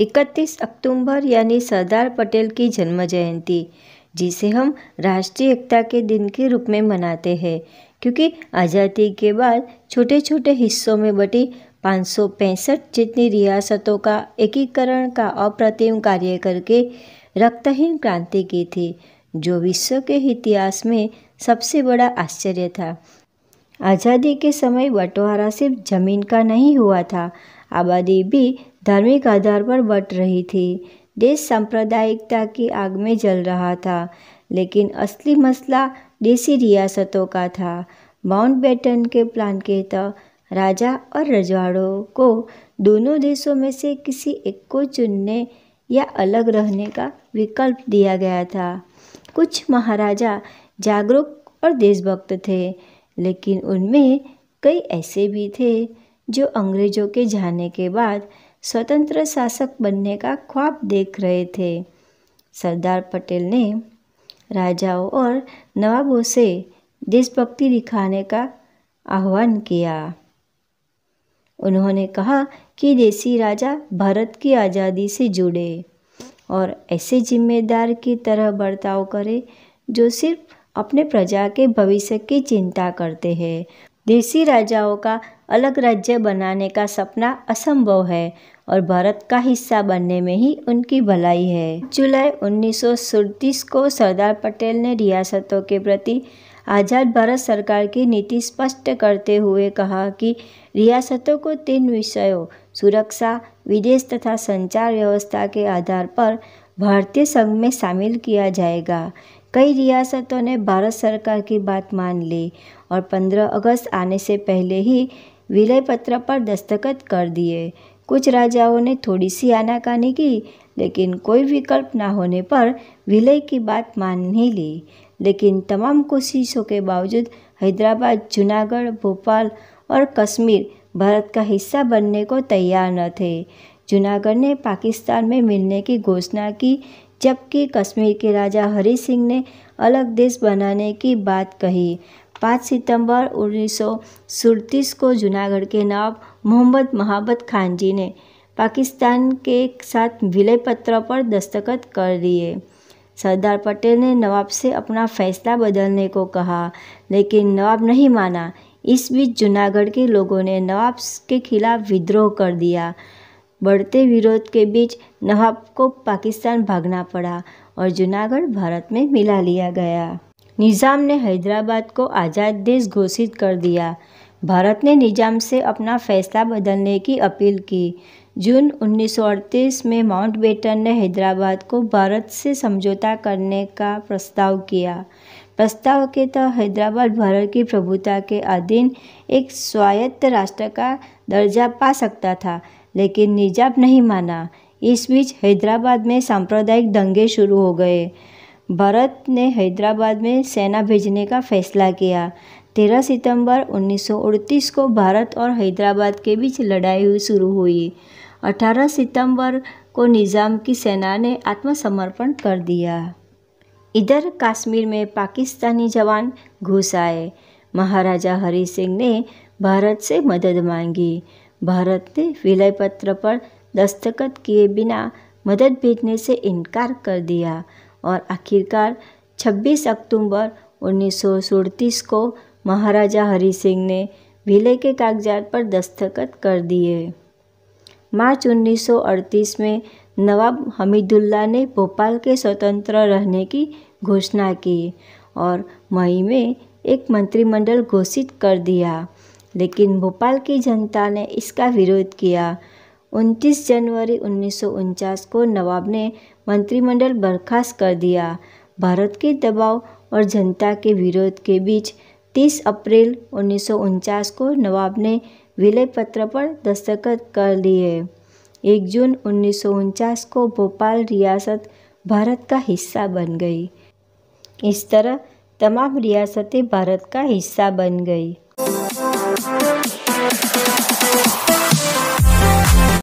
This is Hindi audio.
31 अक्टूबर यानी सरदार पटेल की जन्म जयंती, जिसे हम राष्ट्रीय एकता के दिन के रूप में मनाते हैं, क्योंकि आज़ादी के बाद छोटे छोटे हिस्सों में बटी 565 जितनी रियासतों का एकीकरण का अप्रतिम कार्य करके रक्तहीन क्रांति की थी, जो विश्व के इतिहास में सबसे बड़ा आश्चर्य था। आज़ादी के समय बंटवारा सिर्फ जमीन का नहीं हुआ था, आबादी भी धार्मिक आधार पर बंट रही थी। देश सांप्रदायिकता की आग में जल रहा था, लेकिन असली मसला देसी रियासतों का था। माउंटबेटन के प्लान के तहत राजा और रजवाड़ों को दोनों देशों में से किसी एक को चुनने या अलग रहने का विकल्प दिया गया था। कुछ महाराजा जागरूक और देशभक्त थे, लेकिन उनमें कई ऐसे भी थे जो अंग्रेजों के जाने के बाद स्वतंत्र शासक बनने का ख्वाब देख रहे थे। सरदार पटेल ने राजाओं और नवाबों से देशभक्ति दिखाने का आह्वान किया। उन्होंने कहा कि देसी राजा भारत की आज़ादी से जुड़े और ऐसे जिम्मेदार की तरह बर्ताव करे जो सिर्फ अपने प्रजा के भविष्य की चिंता करते हैं। देसी राजाओं का अलग राज्य बनाने का सपना असंभव है और भारत का हिस्सा बनने में ही उनकी भलाई है। जुलाई 1937 को सरदार पटेल ने रियासतों के प्रति आज़ाद भारत सरकार की नीति स्पष्ट करते हुए कहा कि रियासतों को 3 विषयों सुरक्षा, विदेश तथा संचार व्यवस्था के आधार पर भारतीय संघ में शामिल किया जाएगा। कई रियासतों ने भारत सरकार की बात मान ली और 15 अगस्त आने से पहले ही विलय पत्र पर दस्तखत कर दिए। कुछ राजाओं ने थोड़ी सी आनाकानी की, लेकिन कोई विकल्प न होने पर विलय की बात मान ही ली। लेकिन तमाम कोशिशों के बावजूद हैदराबाद, जूनागढ़, भोपाल और कश्मीर भारत का हिस्सा बनने को तैयार न थे। जूनागढ़ ने पाकिस्तान में मिलने की घोषणा की, जबकि कश्मीर के राजा हरि सिंह ने अलग देश बनाने की बात कही। 5 सितंबर 1937 को जूनागढ़ के नवाब मोहम्मद महाबत खान जी ने पाकिस्तान के साथ विलय पत्र पर दस्तखत कर दिए। सरदार पटेल ने नवाब से अपना फैसला बदलने को कहा, लेकिन नवाब नहीं माना। इस बीच जूनागढ़ के लोगों ने नवाब के खिलाफ विद्रोह कर दिया। बढ़ते विरोध के बीच नवाब को पाकिस्तान भागना पड़ा और जूनागढ़ भारत में मिला लिया गया। निज़ाम ने हैदराबाद को आज़ाद देश घोषित कर दिया। भारत ने निज़ाम से अपना फैसला बदलने की अपील की। जून 1938 में माउंटबेटन ने हैदराबाद को भारत से समझौता करने का प्रस्ताव किया। प्रस्ताव के तहत हैदराबाद भारत की प्रभुता के अधीन एक स्वायत्त राष्ट्र का दर्जा पा सकता था, लेकिन निज़ाम नहीं माना। इस बीच हैदराबाद में सांप्रदायिक दंगे शुरू हो गए। भारत ने हैदराबाद में सेना भेजने का फैसला किया। 13 सितंबर 1938 को भारत और हैदराबाद के बीच लड़ाई शुरू हुई। 18 सितंबर को निज़ाम की सेना ने आत्मसमर्पण कर दिया। इधर कश्मीर में पाकिस्तानी जवान घुस आए। महाराजा हरि सिंह ने भारत से मदद मांगी। भारत ने विलय पत्र पर दस्तखत किए बिना मदद भेजने से इनकार कर दिया और आखिरकार 26 अक्टूबर 1937 को महाराजा हरि सिंह ने विलय के कागजात पर दस्तखत कर दिए। मार्च 1938 में नवाब हमीदुल्ला ने भोपाल के स्वतंत्र रहने की घोषणा की और मई में एक मंत्रिमंडल घोषित कर दिया, लेकिन भोपाल की जनता ने इसका विरोध किया। 29 जनवरी 1949 को नवाब ने मंत्रिमंडल बर्खास्त कर दिया। भारत के दबाव और जनता के विरोध के बीच 30 अप्रैल 1949 को नवाब ने विलय पत्र पर दस्तखत कर दिए। 1 जून 1949 को भोपाल रियासत भारत का हिस्सा बन गई। इस तरह तमाम रियासतें भारत का हिस्सा बन गई।